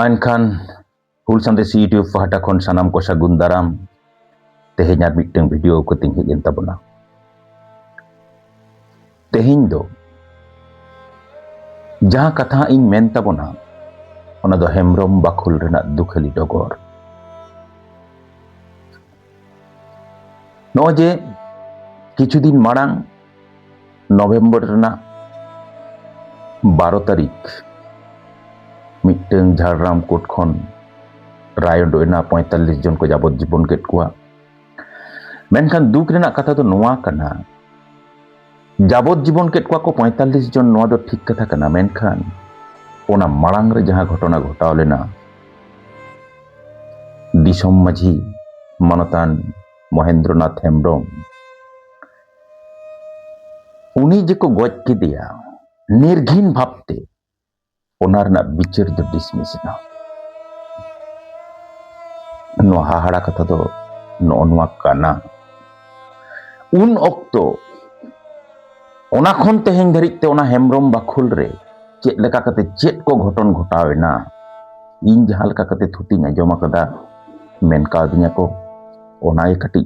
Mainkan Hul Sandes YouTube pahata kon sanam ko sagun daram tehenya miteng video ko tinghi gen tabona. Tehiny do jaha katha ing men tabona ona do hemrom bakhul rena dukhali dogor. No je কিছুদিন marang November rena 12 tarik miteng Jhargram Court khon rayon doina 45 jon ko jabot jibon ket kuwa. Menkan duk rena katha do noa kana jabot jibon ket kuwa ko 45 jon noa do thik katha kana, menkan ona marang re jaha ghotona ghotaw lena disom majhi Manotan Mohendranath Hembrом ᱩᱱᱤ ᱡᱮᱠᱚ ᱜᱚᱡ ᱠᱮᱫᱮᱭᱟ ᱱᱤᱨᱜᱷᱤᱱ ᱵᱷᱟᱵᱛᱮ ᱚᱱᱟ ᱨᱮᱱᱟᱜ ᱵᱤᱪᱟᱹᱨ ᱫᱚ dismiss ᱮᱱᱟ᱾ ᱱᱚᱣᱟ ᱦᱟᱦᱟᱲᱟ ᱠᱟᱛᱷᱟ ᱫᱚ ᱱᱚᱜᱼᱚ ᱱᱚᱣᱟ ᱠᱟᱱᱟ, ᱩᱱ ᱚᱠᱛᱚ ᱚᱱᱟ ᱠᱷᱚᱱ ᱛᱮᱦᱮᱧ ᱫᱷᱟᱹᱨᱤᱡ ᱛᱮ ᱚᱱᱟ ᱦᱮᱢᱵᱨᱚᱢ ᱵᱟᱠᱷᱩᱞ ᱨᱮ ᱪᱮᱫ ᱞᱮᱠᱟ ᱠᱟᱛᱮ ᱪᱮᱫ ᱠᱚ ᱜᱷᱚᱴᱚᱱ ᱜᱷᱚᱴᱟᱣᱮᱱᱟ ᱤᱧ ᱡᱟᱦᱟᱸ ᱞᱮᱠᱟ ᱠᱟᱛᱮ ᱛᱷᱩᱛᱤᱧ ᱟᱸᱡᱚᱢ ᱟᱠᱟᱫᱟ ᱢᱮᱱ ᱠᱟᱣᱫᱤᱧᱟ ᱠᱚ, ᱚᱱᱟᱜᱮ ᱠᱟᱹᱴᱤᱡ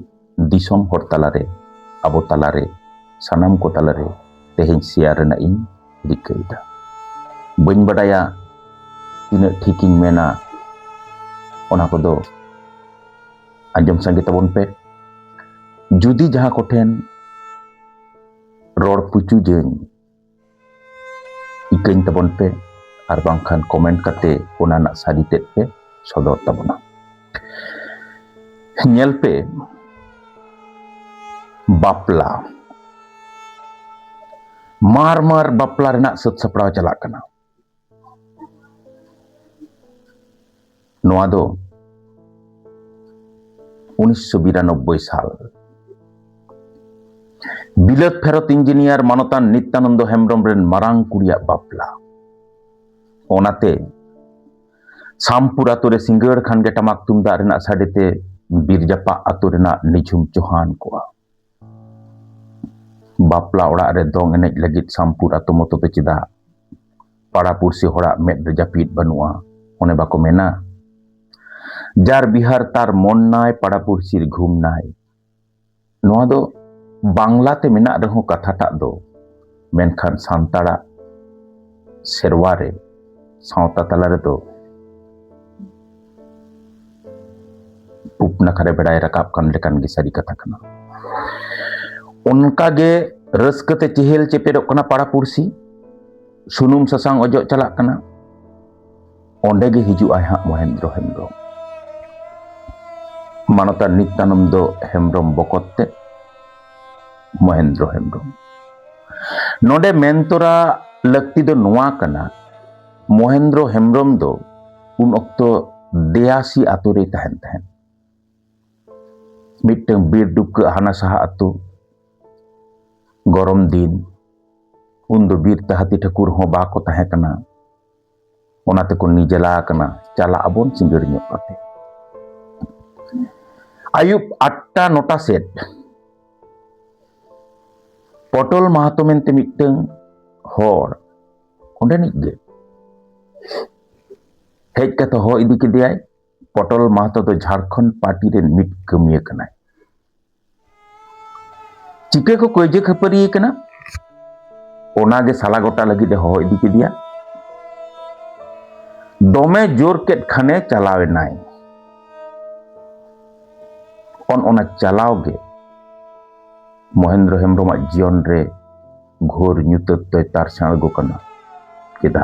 ᱫᱤᱥᱚᱢ ᱦᱚᱲ ᱛᱟᱞᱟᱨᱮ ᱟᱵᱚ ᱛᱟᱞᱟᱨᱮ sanam ko talare teheny share rena ing rikaida. Bañ badaya tinac thikiñ mena ona kodo anjom sange tabon pe. Judi jaha koten ror pucu jeung ikañ tabon pe ar bangkhan comment kate ona nak sari tet pe sodor tabona. Nyel pe bapla mar bapla renak sat sapraw chalak kana. Noa do 1992 সাল বিলত ফেরত engineer মানতান নিত্যানন্দ হেমব্রম রেন মারাং কুড়িয়া বাপলা। ওনাতে সামপুর আতরে সিঙ্গড় খান গে টামাক তুমদাগ রেনাক সাডেতে বীরজাপা আতো রেনাক নিঝুম চৌহান কোয়া বাপলা ওড়াগ রে দong এnej lagit sampur ato moto te cheda para pursi horak med re japit banua. One bako mena jar bihar tar mon nai para pursir ghum nai. Noa do bangla te menak reho katha tak do menkhan santara serwa re sawta tala re do pupna khare bedai rakap kan lekan ge sari katha kana. Onka ge raska te chehel cepedok kana para pursi sunum sasang ojok chalak kana. Onde ge hijuk ai hak Mohendro Hembrом Manotan Nityanando Hembrом bokot te Mohendro Hembrом. Node mentora lakti do noa kana Mohendro Hembrом do un okto Deasi ato re tahen. Miteng bir duk hana saha ato gorom din undo bir tahati thakur ho bako tahe kana. Onate ko nijala kana chala abon singgir nyok kate. Ayub 8-9 set Potol Mahato mente miteng hor onde nik ge hej kata ho idi kediyai. Potol Mahato do Jharkhand party ren mit kamiya kanai. Chike ko koije khapari kana ona ge sala gota lagi de ho idi kediya. Dome jor ket khane chalawe nai. Ona chalaw ge Mohendro Hembrом ag jion re ghor nyutat toy tar sango kana keda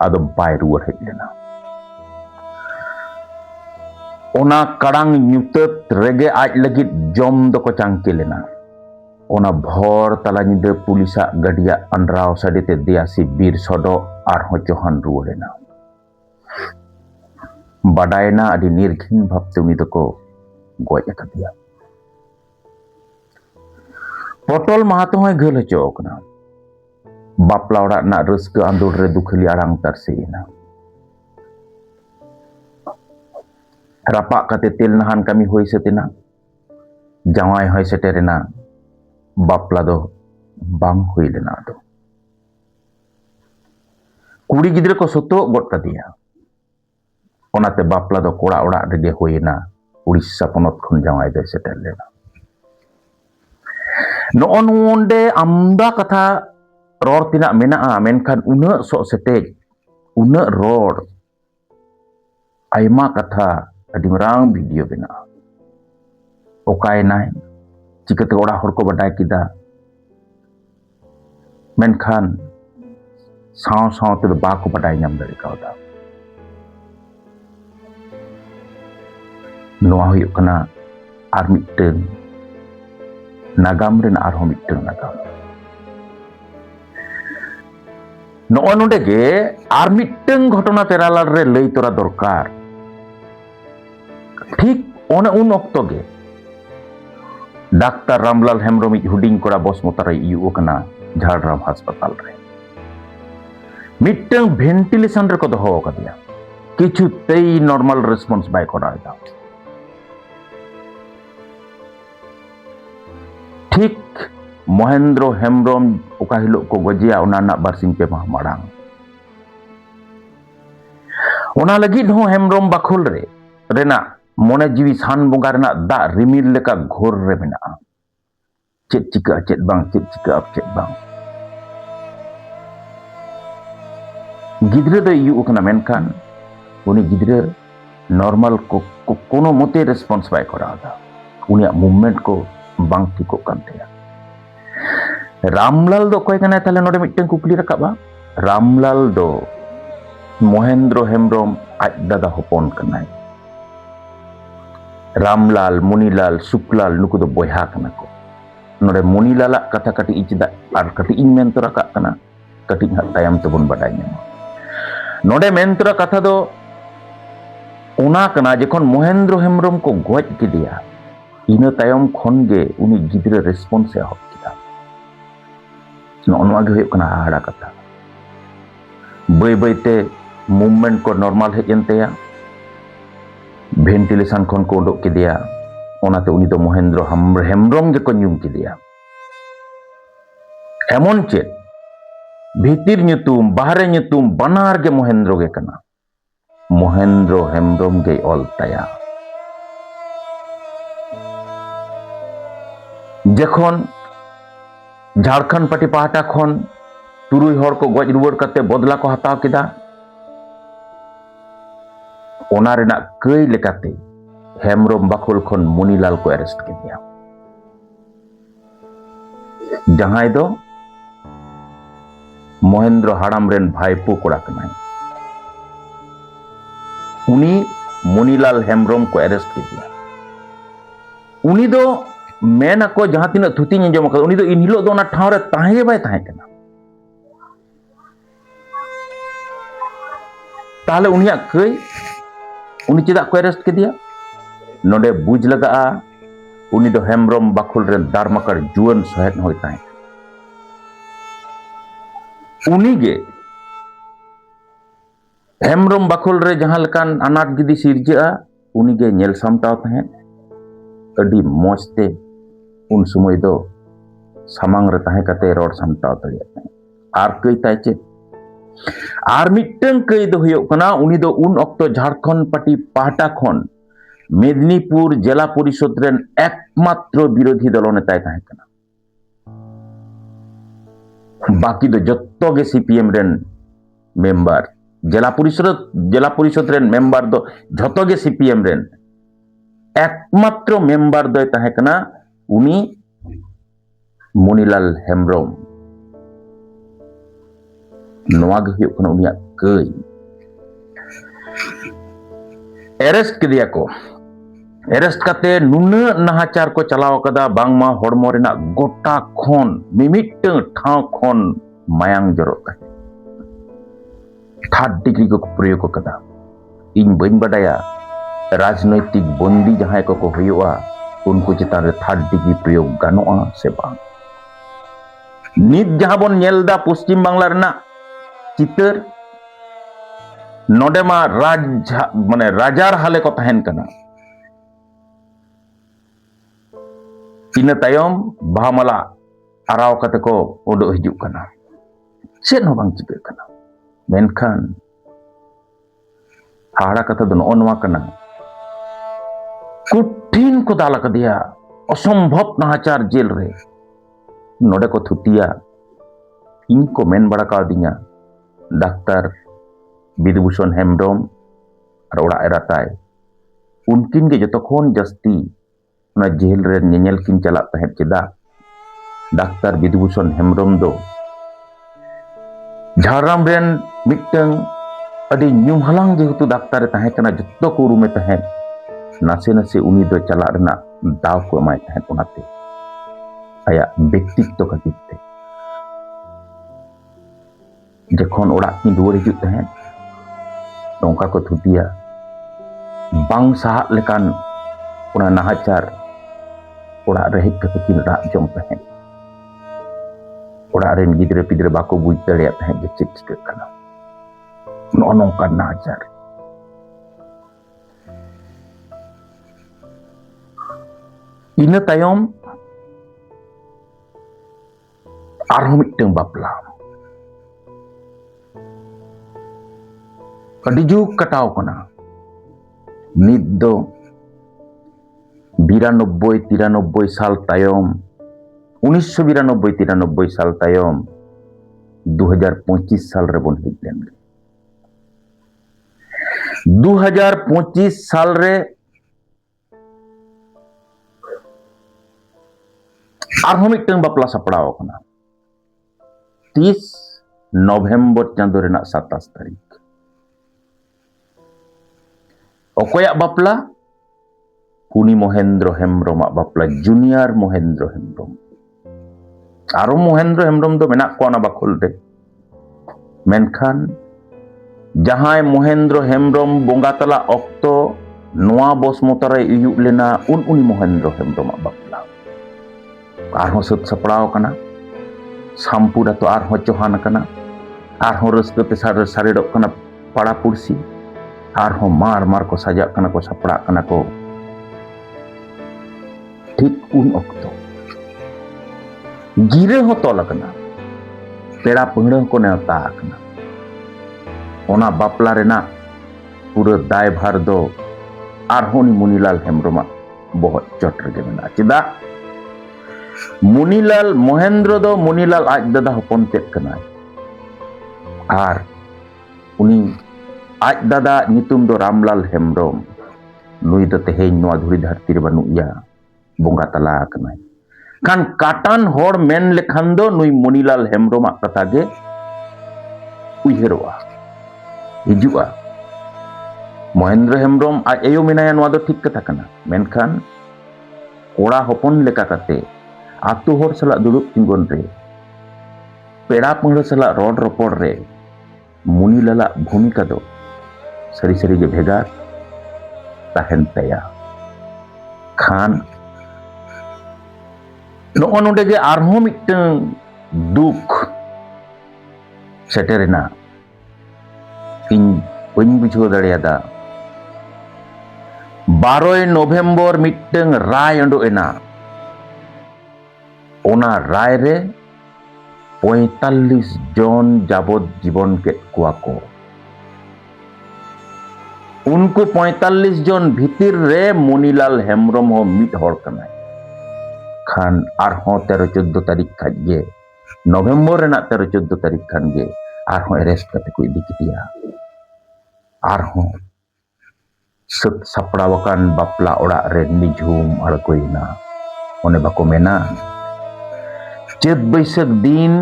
ado bai ruwar hej lena. Ona kadang nyutat rege aj lagit jom doko cangke lena. Ona bhor tala nyida pulisa gadia andraw sadete Deasi bir sodo arho Johan ruwar lena. Badayna adi nirghin bhabte uni doko goj akadiya. Potol Mahato hoy ghal hocho kana. Bapla orak nak raska andor re dukhali arang tarsina. Rapak kate tel nahan kami hoy setena. Jawai hoy seterena. Bapla do bang hoy lena do. Kuri gidra ko soto got kadiya. ᱚᱱᱟᱛᱮ ᱵᱟᱯᱞᱟ ᱫᱚ ᱠᱚᱲᱟ ᱚᱲᱟᱜ ᱨᱮᱜᱮ ᱦᱩᱭᱮᱱᱟ ᱩᱲᱤᱥᱥᱟ ᱯᱚᱱᱚᱛ ᱠᱷᱚᱱ ᱡᱟᱶᱟᱭ ᱫᱚᱭ ᱥᱮᱴᱮᱨ ᱞᱮᱱᱟ ᱱᱚᱜᱼᱚ ᱱᱚᱰᱮ ᱟᱢᱫᱟ ᱠᱟᱛᱷᱟ ᱨᱚᱲ ᱛᱮᱱᱟᱜ ᱢᱮᱱᱟᱜᱼᱟ ᱢᱮᱱᱠᱷᱟन ᱩᱱᱟᱹᱜ ᱥᱚᱜ ᱥᱮᱴᱮᱡ ᱩᱱᱟᱹᱜ ᱨᱚᱲ ᱟᱭᱢᱟ ᱠᱟᱛᱷᱟ ᱟᱹᱰᱤ ᱢᱟᱨᱟᱝ ᱵᱷᱤᱰᱤᱭᱳ ᱵᱮᱱᱟᱜᱼᱟ ᱚᱠᱟᱭᱮᱱᱟᱭ ᱪᱤᱠᱟᱹᱛᱮ ᱚᱲᱟᱜ ᱦᱚᱲ ᱠᱚ ᱵᱟᱰᱟᱭ ᱠᱮᱫᱟ ᱢᱮᱱᱠᱷᱟन ᱥᱟᱶ ᱥᱟᱶ ᱛᱮᱫᱚ ᱵᱟᱠᱚ ᱵᱟᱰᱟᱭ ᱧᱟᱢ ᱫᱟᱲᱮ ᱠᱟᱣᱫᱟ ᱱᱚᱣᱟ ᱦᱩᱭᱩᱜ ᱠᱟᱱᱟ ᱟᱨ ᱢᱤᱫᱴᱟᱝ ᱱᱟᱜᱟᱢ ᱨᱮᱱ ᱟᱨᱦᱚᱸ ᱢᱤᱫᱴᱟᱝ ᱱᱟᱜᱟᱢ ᱱᱚᱜᱼᱚ ᱱᱚᱰᱮ ᱜᱮ ᱟᱨ ᱢᱤᱫᱴᱟᱝ ᱜᱷᱚᱴᱚᱱᱟ ᱛᱮᱨᱟᱞᱟᱲ ᱨᱮ ᱞᱟᱹᱭ ᱛᱚᱨᱟ ᱫᱚᱨᱠᱟর ᱴᱷᱤᱠ ᱚᱱᱮ ᱩᱱ ᱚᱠᱛᱚ ᱜᱮ ডাক্তার রামলাল হেমব্রমিজ হুডিং করা বসমতারে ইউ কনা ঝাড়গ্রাম হাসপাতাল রে মিটটাং ভেন্টিলেশন রে কো দহো কাদিয়া কিছুতেই নরমাল রেসপন্স বাই করা দা ঠিক মহেন্দ্র হেমব্রম ওকা হিলো কো গজিয়া ওনা না বারসিং পে মাহ মাড়াং ওনা লাগি হো হেমব্রম বাখুল রে রেনা মনে জিবি সান বঙ্গা রেনা দা রিমিল লেকা ঘোর রে মেনা चेत चिका चेत बांग गिद्रे दो इयु ओकना मेनखान उनी गिद्रे नॉर्मल को कोनो मते रेस्पॉन्स बाय करादा उनी मूवमेंट को बांग ठिको कानतेया रामलाल दो कोय कना ताले नोडे मिटटें कुकली रकाबा रामलाल दो महेंद्र हेमब्रम आज दादा होपन कनाय रामलाल मुनीलाल सुकलाल नुकु दो बोयहा कना को नोडे मुनीलाल कथा कटी इचदा आर कटी इन मेंतरा का कना कटी तायम तबन बाडाय ᱧᱟᱢᱟ नोडे मेंतरा कथा दो ओना कना जखन महेंद्र हेमब्रम को गज किदिया इना तायम खन गे उनी गिद्रे रेस्पॉन्स ए हक किदा नोनवा गे हुयuk kana हाड़ा कथा बय बयते मूवमेंट को नॉर्मल हेजनतेया वेंटिलेशन खन को उडक किदिया ओनाते उनी दो महेंद्र हेमब्रम गे को ᱧᱩᱢ किदिया एमन चेत भीतिर ᱧᱩᱛᱩᱢ बाहरे ᱧᱩᱛᱩᱢ बानार गे महेंद्र गे कना महेंद्र हेमब्रम गे ऑल ताया जखन झारखंड पार्टी पाहटा खन तुरुई हर को गज रुवाड़ कते बदला को हताव किदा ओना रेना कई लेकाते हेमब्रम बाखुल खन मुनीलाल को अरेस्ट किदिया जहां दो महेंद्र हाड़ाम रेन भाईपो कोड़ा कनाय उनी मुनीलाल हेमब्रम को अरेस्ट किदिया उनी दो मेना को जहां तिना थुती अंजम का उनी दो इन हिलो दो ना ठाव रे ताहे बाय ताहे कना ताले उनिया कई उनी चेदा को अरेस्ट किदिया नोडे बुझ लगा उनी दो हेमब्रम बाखुल रेन दारमाकर जुआन सहेत होय ताहे उनी गे हेमब्रम बाखुल रे जहां लकान अनाट गिदी सिरजा उनी गे नेल सामटाव ताहे अडी मोजते उन समय दो सामांग रे ताहे कते रोड सामटाव दरिया आर कई ताय चे आर मिटटन कई दो हुयो कना उनी दो उन अक्तो झारखंड पार्टी पाहटा खन मेदिनीपुर जिला परिषद रेन एकमात्र विरोधी दल नेता ताहे कना बाकी दो जत्तो गे सीपीएम रेन मेंबर जिला परिषद रेन मेंबर दो झतो गे सीपीएम रेन एकमात्र मेंबर दो ताहे कना उनी मुनीलाल हेमब्रम नोआ गे हुयो कना उनिया कई अरेस्ट किदिया को अरेस्ट कते नुना नाहाचार को चलाव कदा बांगमा हड़मो रेना गोटा खन मिमिटं ठाव खन मायांग जरो ताहे 3rd डिग्री को प्रयोग कदा इन बइन बडाया राजनैतिक बंदी जहां को हुआ उनको चितान रे 3rd डिग्री प्रयोग गानोआ से बांग नित जहां बन नेलदा पश्चिम बांग्ला रेना चितर नोडेमा राज माने राजार हाले को तहन कना इना तायम बाहामाला आराव कते को उडो हिजुक कना चेन हो बांग चिके कना मेनखान हाड़ा कथा दो नवा कना कठिन को दाल कदिया असंभव नाचार जेल रे नोडे को थुतिया इन को मेन बड़ा का दिया डाक्टर विधुभूषण हेम्ब्रम और ओड़ा एराताय उनकिन के जतखोन जस्ती ना जेल रे नेनेल किन चला तहे चेदा डाक्टर विधुभूषण हेम्ब्रम दो झारग्राम रेन मिटंग अडी न्यूम हलांग जेहेतु डाक्टर तहे कना जत्तो को रूमे तहे नासे नासे उनी दो चला रेना दाव को एमाय तहे ओनाते आया व्यक्तित्व खातिर ते जखन ओड़ा की दुआर हिजुत तहे नौका को थुतिया बांग साहा लेकान ओना नाहाचार ओड़ा रे हेज कते किन राग जम तहे ओड़ा रेन गिद्रे पिद्रे बाको बुझ दाड़ेया तहे जे चेक चिकाग कना नो नौका नाहाचार इन तायम आरहों मिटंग बापला अडी जुग कटाव कना नित दो 92-93 साल तायम 1992-93 साल तायम 2025 साल रे बन हिज लेन 2025 साल रे आरहों मिटंग बापला सपड़ाव कना 30 नवंबर चांदो रेना 27 तारीख ओकोया बापला पुनी महेंद्र हेम्ब्रम बापला जूनियर महेंद्र हेम्ब्रम आरो महेंद्र हेम्ब्रम दो मेना को ना बाखुल रे मेनखान जहां महेंद्र हेम्ब्रम बोंगा तला ऑक्तो नोआ बसमता रे इयुग लेना उनी महेंद्र हेम्ब्रम बापला आरो सत सपड़ाव कना सामपुरा तो आरो चौहान कना आरो रस्कते सारेडो कना पाड़ा पुरसी आरो मार मार को सजा कना को सपड़ा कना को ठीक उन ऑक्तो गिरे हो तोल कना पेड़ा पंगड़ को नेवता कना ओना बापला रेना पूरा दायभार दो आरो मुनीलाल हेम्ब्रम बहुत चोट रगे मेना चेदा मुनीलाल महेंद्र दो मुनीलाल आज दादा हपन तेज कना आर उनी आज दादा नितुम दो रामलाल हेम्ब्रम नुई दो तेहेन नोआ धुरी धरती रे बनुया बोंगा तला कनाय खान काटान होड़ मेन लेखान दो नुई मुनीलाल हेम्ब्रम कथा गे उयहरोआ हिजुआ महेंद्र हेम्ब्रम आज एयो मेनाया नोआ दो ठीक कथा कना मेनखान कोड़ा हपन लेका कते आतु होड़ सला दुदुब तिंगन रे पेड़ा पंगड़ सला रोड रोपड़ रे मुनीलाला भूमिका दो सरी सरी गे भेगार ताहेन तया खान नो नोडे गे आरहों मिटंग दुख सेटेरेना इन बन बुझो दाड़ेयादा 12 नवंबर मिटंग राय अंडोएना ओना राय रे 45 जन जाबत जीवन के कुआ को उनको 45 जन भीतर रे मुनीलाल हेम्ब्रम हो मिट होड़ कनाय खान आरहों 13-14 तारीख खाजे नवंबर रेना 13-14 तारीख खान गे आरहों अरेस्ट करते को इदी किया आरहों सत सपड़ावकान बापला ओड़ा रे निझुम अड़कोइना ओने बाको मेना चेत बैसाख दिन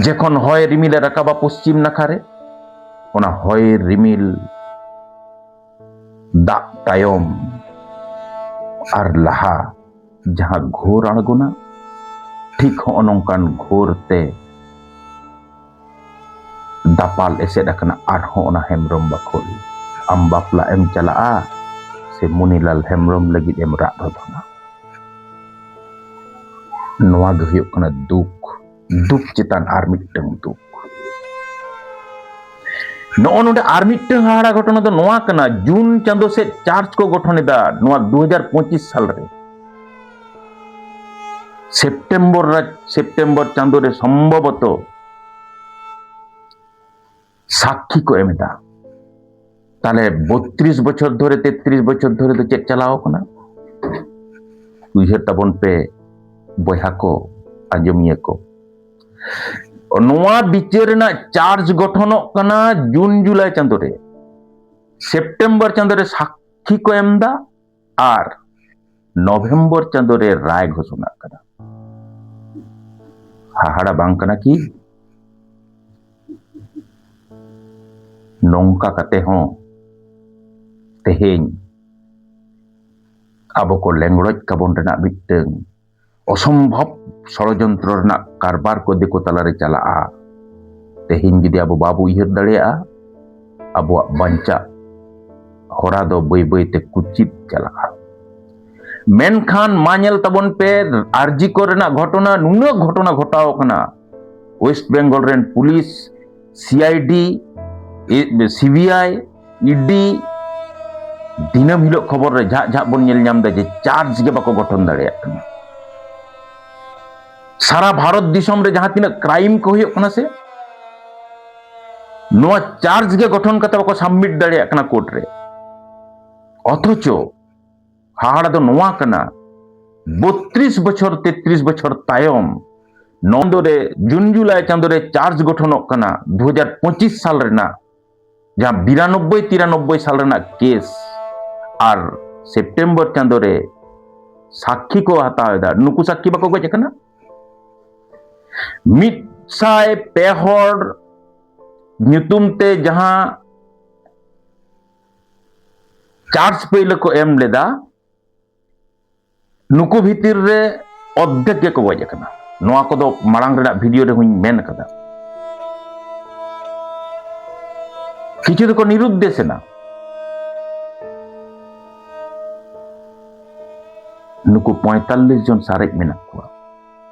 जखन हय रिमिले राकाबा पश्चिम नाखारे ओना हय रिमिल दाग तायम आर लाहा जहां घोर आड़गोना ठीक हो नोंकान घोर ते दापाल एसेड अकना आरहों ओना हेम्ब्रम बाखोल आम बापला एम चलाआ से मुनीलाल हेम्ब्रम लगिद एम राग रोधना नोआ दो हुयुग कना दुख चितान आर मिटंग दुख नो नोडे आर मिटंग हाड़ा घटना दो नोआ कना जून चांदो से चार्ज को गठन एदा नोआ 2025 साल रे सेप्टेम्बर चांदो रे संभवत সাক্ষী को एम एदा তাহলে 32 বছর ধরে 33 বছর ধরে তো চেক চালাও কনা উইহার তাবন পে বয়হা को আঞ্জমিয়া को নোয়া বিচার না চার্জ গঠনক কনা জুন জুলাই চাঁদো রে সেপ্টেম্বর চাঁদো রে সাক্ষী को एम दा আর নভেম্বর চাঁদো রে রায় ঘোষণা করা হাহাড়া বাং কনা কি nongka kate ho teheng abo ko lengroj kabon renak miteng অসম্ভব ষড়যন্ত্র renak karbar ko diko talare chalaa teheng judi abo babu ihir dareya abuak banca hora do boi boi te kucip chalaa menkhan manyel tabon pe arji ko renak ghotona nunak ghotona ghotao kana west bengal ren pulis CID CBI ED dinam hilok खबर रे झा झा बन nail नाम दा जे charge के बाको गठन दाड़े कना सारा भारत दिसम रे जहां तिना क्राइम को होय कना से नो चार्ज के गठन कते बाको सबमिट दाड़े कना कोर्ट रे अथचो हाड़ा दो नोआ कना 32 बछर 33 बछर तायम नंदो रे जून जुलाई चांदो रे चार्ज गठनक कना 2025 साल रेना जहां 92-93 साल रेना केस और सेप्टेम्बर चांदो रे साक्षी को हतावेदा नुकु साक्षी बाको गज कना मिट साय पेहर ᱧᱩᱛᱩᱢ ते जहां चार्ज पहले को एम लेदा नुकु भीतर रे अद्धेक के को गज कना नोआ को दो मारांग रेना वीडियो रे हुई मेन कदा किछु तो निरुद्देश ना नुकु 45 जन सारेज मेना को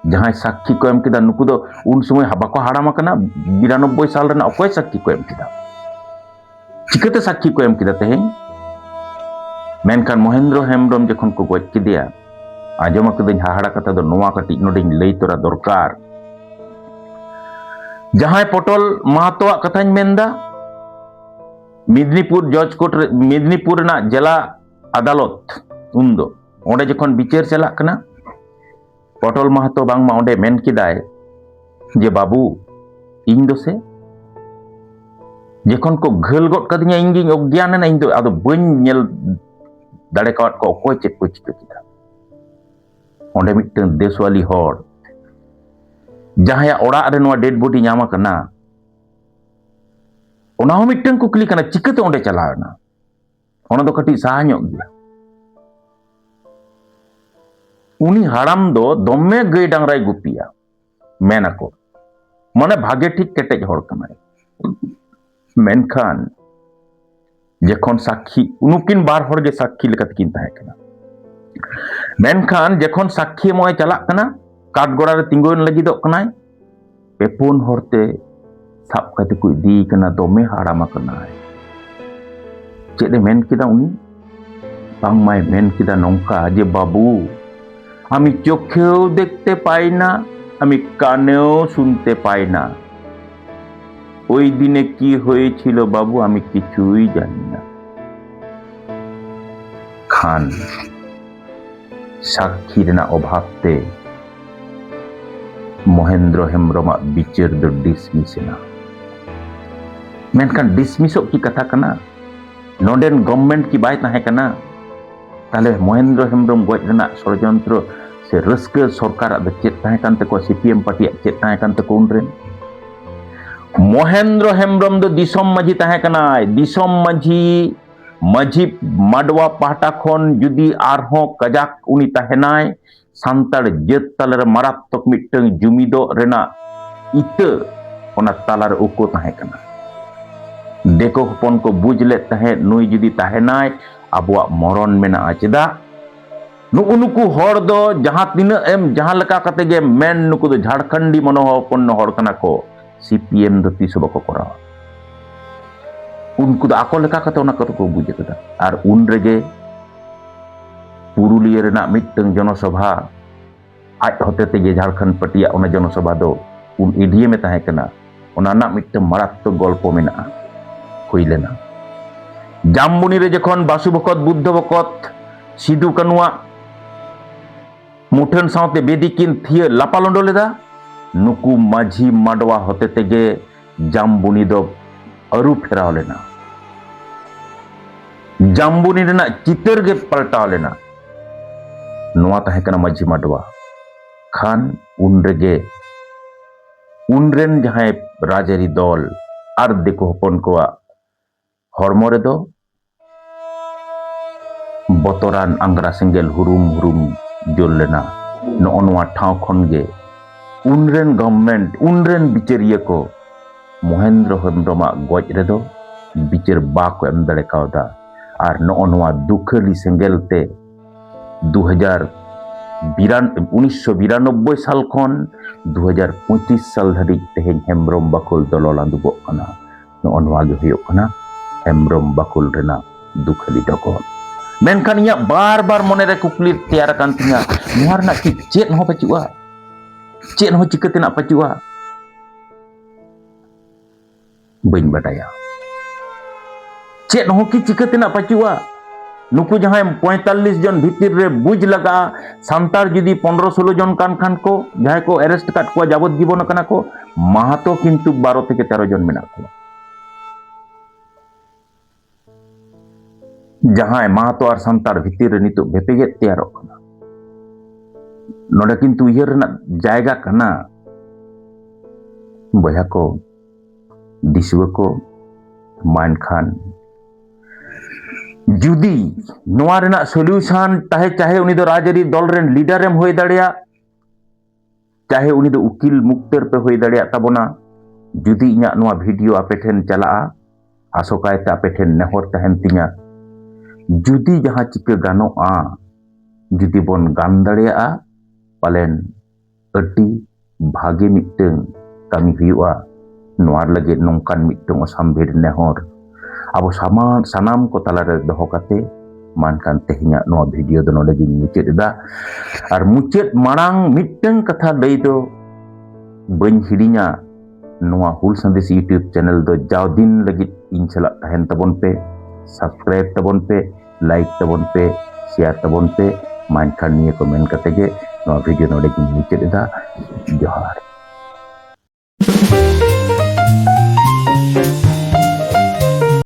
जहां साक्षी को एम किदा नुकु दो उन समय बाको हाड़ाम कना 92 साल रेना अकोय साक्षी को एम किदा चिकते साक्षी को एम किदा तेहें मेनखान महेंद्र हेम्ब्रम जखन को गज किदिया आजम कदिन हाहाड़ा कथा दो नोआ कटी नोडिन लई तोरा दरकार जहां पटल महतो कथाñ मेनदा मिदनीपुर जज कोर्ट मिदनीपुर ना जिला अदालत उन्दो ओंडे जखन बिचार चला कना पटल महतो बांगमा ओंडे मेन किदाय जे बाबू इन दो से जखन को घल गट कदिया इंगी अज्ञान ना इन दो आदो बन नेल दाड़े काट को कोय चेक को चिका किदा ओंडे मिटन देशवाली हर जहां ओड़ा रे नोआ डेड बॉडी नामा कना ओना हो मिटन कुकली कना चिकते ओंडे चलावना ओना दो कटी साहा ᱧᱚᱜ गया उनी हाड़ाम दो दमे गई डांगराय गुपिया मेना को माने भागे ठीक केटेज हर कनाय मेनखान जखन साक्षी उनुकिन बार हर गे साक्षी लेकत किन ताहे कना मेनखान जखन साक्षी मोय चला कना काटगोड़ा रे तिंगोन लगिदो कनाय पेपुन हरते साब कते को इदी कना दमे हाड़ामा कनाय चेदे मेन किदा उनी बांग माय मेन किदा नोंका जे बाबू आमी चोखेও देखते पाई ना आमी कानेও শুনতে পাই না ওই দিনে কি হয়েছিল বাবু আমি কিছুই জানি না খান সাক্ষী রেনা অভাবতে महेंद्र हेम्ब्रम बिचार दो डिसमिस ना मेनखान डिसमिस की कथा कना नोडेन गवर्नमेंट की बाय ताहे कना ताले महेंद्र हेम्ब्रम गज रेना षड़यंत्र से रस्क सरकार चेत ताहे कान तको सीपीएम पार्टी चेत ताहे कान तको उनरेन महेंद्र हेम्ब्रम दो दिसम माझी ताहे कना दिसम माझी माझी माडवा पाहटा खन जुदी आरहो कजाक उनी ताहेनाय सान्ताड़ जेत तालार मारात्मक मिटंग जुमिदो रेना इते ओना तालार उको ताहे कना देखो हपन को बुझले ताहे नुई जुदी ताहेनाय आबुआ मरण मेना चेदा नुकु नुकु हर दो जहां तिना एम जहां लका कते गे मेन नुकु दो झारखंडी मनोहपन्न हर कना को सीपीएम दो तीस बको करा उनको दो आको लका कते ओना को बुझे कदा आर उन रेगे पुरुलिया रेना मिटंग जनसभा आज होते ते झारखंड पटिया ओना जनसभा दो उन ईडीए में ताहे कना ᱚᱱᱟ ᱨᱮᱱᱟᱜ ᱢᱤᱫᱴᱟᱝ ᱢᱟᱨᱟত্মক গল্ᱯ ᱢᱮᱱᱟᱜᱼᱟ, ᱦᱩᱭ ᱞᱮᱱᱟ ᱡᱟᱢᱵᱩᱱᱤ ᱨᱮ ᱡᱚᱠᱷᱚᱱ ᱵᱟᱥᱩ ᱵᱷᱚᱠᱚᱛ ᱵᱩদ্ধ ᱵᱷᱚᱠᱚᱛ ᱥᱤᱫᱩ ᱠᱟᱹᱱᱩᱣᱟᱜ ᱢᱩᱴᱷᱟᱹᱱ ᱥᱟᱶᱛᱮ ᱵᱮᱫᱤ ᱠᱤᱱ ᱛᱷᱤᱭᱟᱹ ᱞᱟᱯᱟᱞᱳᱰᱳ ᱞᱮᱫᱟ, ᱱᱩᱠᱩ ᱢᱟᱹᱡᱷᱤ ᱢᱟᱰᱣᱟ ᱦᱚᱛᱮ ᱛᱮᱜᱮ জাᱢᱵᱩᱱᱤ ᱫᱚ ᱟᱹᱨᱩ ᱯᱷᱮᱨᱟᱣ ᱞᱮᱱᱟ, জাᱢᱵᱩᱱᱤ ᱨᱮᱱᱟᱜ ᱪᱤᱛᱟᱹᱨ ᱜᱮ ᱯᱟᱞᱴᱟᱣ ᱞᱮᱱᱟ। ᱱᱚᱣᱟ ᱛᱟᱦᱮᱸ ᱠᱟᱱᱟ ᱢᱟᱹᱡᱷᱤ ᱢᱟᱰᱣᱟ। ᱠᱷᱟᱱ ᱩᱱ ᱨᱮᱜᱮ ᱩᱱᱨᱮᱱ ᱡᱟᱦᱟᱸᱭ ᱨᱟᱡᱽᱟᱹᱨᱤ ᱫᱚᱞ ᱟᱨ ᱫᱤᱠᱩ ᱦᱚᱯᱚᱱ ᱠᱚᱣᱟᱜ ᱦᱚᱲᱢᱚ ᱨᱮᱫᱚ ᱵᱚᱛᱚᱨᱟᱱ ᱟᱝᱜᱽᱨᱟ ᱥᱮᱸᱜᱮᱞ ᱦᱩᱨᱩᱢ ᱦᱩᱨᱩᱢ ᱡᱩᱞ ᱞᱮᱱᱟ। ᱱᱚᱜᱼᱚ ᱱᱚᱣᱟ ᱴᱷᱟᱶ ᱠᱷᱚᱱᱜᱮ ᱩᱱᱨᱮᱱ ᱜᱚᱵᱷᱚᱨᱱᱢᱮᱱᱴ, ᱩᱱᱨᱮᱱ ᱵᱤᱪᱟᱹᱨᱤᱭᱟᱹ ᱠᱚ ᱢᱚᱦᱮᱱᱫᱨᱚ ᱦᱮᱢᱵᱨᱚᱢᱟᱜ ᱜᱚᱡ ᱨᱮᱫᱚ ᱵᱤᱪᱟᱹᱨ ᱵᱟᱠᱚ ᱮᱢ ᱫᱟᱲᱮ ᱠᱟᱣᱫᱟ। ᱟᱨ ᱱᱚᱜᱼᱚ ᱱᱚᱣᱟ ᱫᱩᱠᱷᱟᱹᱞᱤ ᱥᱮᱸᱜᱮᱞ ᱛᱮ 1992 সাল ᱠᱷᱚᱱ 2025 সাল ᱫᱷᱟᱹᱵᱤᱡ ᱛᱮᱦᱮᱧ ᱦᱮᱢᱵᱨᱚᱢ ᱵᱟᱠᱷᱳᱞ ᱫᱚ ᱞᱚᱞᱟᱸᱫᱩᱵᱚᱜ ᱠᱟᱱᱟ। ᱱᱚᱜᱼᱚ ᱱᱚᱣᱟ ᱜᱮ ᱦᱩᱭᱩᱜ ᱠᱟᱱᱟ ᱦᱮᱢᱵᱨᱚᱢ ᱵᱟᱠᱷᱳᱞ ᱨᱮᱱᱟᱜ ᱫᱩᱠᱷᱟᱹᱞᱤ ᱰᱚᱜᱚᱨ। ᱢᱮᱱᱠᱷᱟᱱ ᱤᱧᱟᱹᱜ ᱵᱟᱨ ᱢᱚᱱᱮᱨᱮ ᱠᱩᱠᱞᱤ ᱛᱮᱭᱟᱨ ᱟᱠᱟᱱ ᱛᱤᱧᱟ, ᱱᱚᱣᱟ ᱨᱮᱱᱟᱜ ᱠᱤ ᱪᱮᱫ ᱦᱚᱸ ᱵᱟᱹᱪᱩᱜᱼᱟ? ᱪᱮᱫ ᱦᱚᱸ ᱪᱤᱠᱟᱹ ᱛᱮᱱᱟᱜ ᱵᱟᱹᱪᱩᱜᱼᱟ? ᱵᱟᱹᱧ ᱵᱟᱰᱟᱭᱟ। ᱪᱮᱫ ᱦᱚᱸ ᱠᱤ ᱪᱤᱠᱟᱹ ᱛᱮᱱᱟᱜ ᱵᱟᱹᱪᱩᱜᱼᱟ? ᱱᱩᱠᱩ ᱡᱟᱦᱟᱸᱭ 45 জন ᱵᱷᱤᱛᱤᱨ ᱨᱮ ᱵᱩᱡᱽ ᱞᱟᱜᱟᱜᱼᱟ, ᱥᱟᱱᱛᱟᱲ ᱡᱩᱫᱤ 15-16 জন ᱠᱟᱱ ᱠᱷᱟᱱ ᱠᱚ ᱡᱟᱦᱟᱸᱭ ᱠᱚ ᱮᱨᱮᱥᱴ ᱟᱠᱟᱫ ᱠᱚᱣᱟ, ᱡᱟᱵᱚᱛ জীবন ᱟᱠᱟᱱᱟ ᱠᱚ, মাহাতো কিন্তু 12 থেকে 13 জন মেনাক ᱠᱚᱣᱟ। ᱡᱟᱦᱟᱸᱭ মাহাতো আর সান্তার ভিতর রে নিতᱚᱜ ভেপেᱜᱮᱫ ᱛᱮᱭᱟᱨᱚᱜ ᱠᱟᱱᱟ। ᱱᱚᱰᱮ কিন্তু ᱩᱭᱦᱟᱹᱨ ᱨᱮᱱᱟᱜ ᱡᱟᱭᱜᱟ ᱠᱟᱱᱟ ᱵᱚᱭᱦᱟ ᱠᱚ, ᱫᱤᱥᱣᱟᱹ ᱠᱚ। ᱢᱮᱱᱠᱷᱟᱱ ᱡᱩᱫᱤ ᱱᱚᱣᱟ ᱨᱮᱱᱟᱜ ᱥᱚᱞᱤউশন चाहे उनी दो राजआरी दल रेन लीडर एम होय दाड़िया, चाहे उनी दो उकिल मुक्तर पे होय दाड़िया ताबोना, जुदी इᱧᱟᱹᱜ नोवा भिडियो आपे ठेन चलाआ, आसोकायते आपे ठेन नेहर तहन तिᱧᱟ, जुदी जहां चिका गानोआ, जुदी बोन गान दाड़िया पालेन अड्डी भागे मिट्टeng कामी हुयुआ। नोवा लगे नोंकान मिट्टeng असामभेर नेहर आबो सानाम को तालारे दोहो काते मानकान तेहेᱧᱟᱜ नोवा भिडियो दो नोडे गिᱧ मुचाद एदा। आर मुचाद माड़ांग मिट्टeng कथा लई दो बाñ हिड़िñा, नोवा हुल संदेश यूट्यूब चैनल दो जाव दिन लगित इन सलाग तहन तबन पे, सब्सक्राइब तबन पे, लाइक तबन पे, शेयर तबन पे। मानकान निये को मेन कते गे नोवा भिडियो नोडे गिñ मुचाद एदा। जोहार।